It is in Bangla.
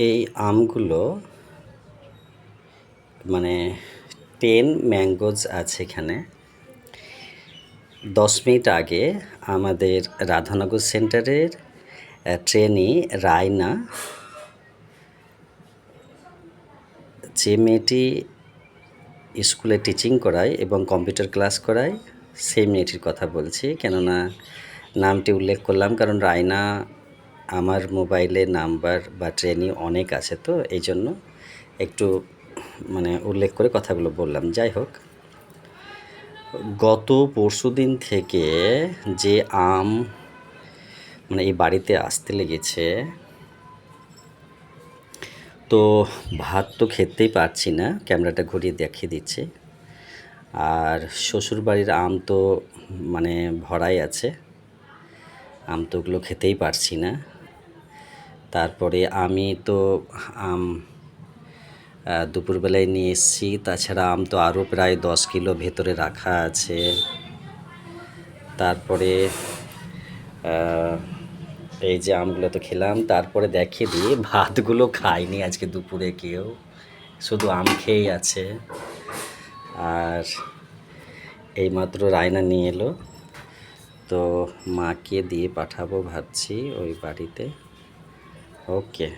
এই আমগুলো মানে 10 ম্যাঙ্গোজ আছে এখানে। 10 মিনিট আগে আমাদের রাধানগর সেন্টারের ট্রেনি রায়না, যে মেয়েটি স্কুলে টিচিং করায় এবং কম্পিউটার ক্লাস করায়, সেই মেয়েটির কথা বলছি। কেননা নামটি উল্লেখ করলাম কারণ রায়না আমার মোবাইলে নাম্বার বা ট্রেনি অনেক আছে, তো এই জন্য একটু উল্লেখ করে কথাগুলো বললাম। যাই হোক, গত পরশুদিন থেকে যে আম এই বাড়িতে আসতে লেগেছে, তো ভাত তো খেতেই পারছি না, ক্যামেরাটা ঘুরিয়ে দেখিয়ে দিচ্ছে। আর শ্বশুরবাড়ির আম তো ভরাই আছে, আম তো ওগুলো খেতেই পারছি না। তারপরে আমি তো আম দুপুরবেলায় নিয়ে এসেছি, তাছাড়া আম তো আরও প্রায় 10 কিলো ভেতরে রাখা আছে। তারপরে এই যে আমগুলো তো খেলাম, তারপরে দেখিয়ে দিই ভাতগুলো খাইনি আজকে দুপুরে কেউ, শুধু আম খেয়েই আছে। আর এইমাত্র রায়না নিয়ে এলো, তো মাকে দিয়ে পাঠাবো ভাবছি ওই বাড়িতে। ওকে।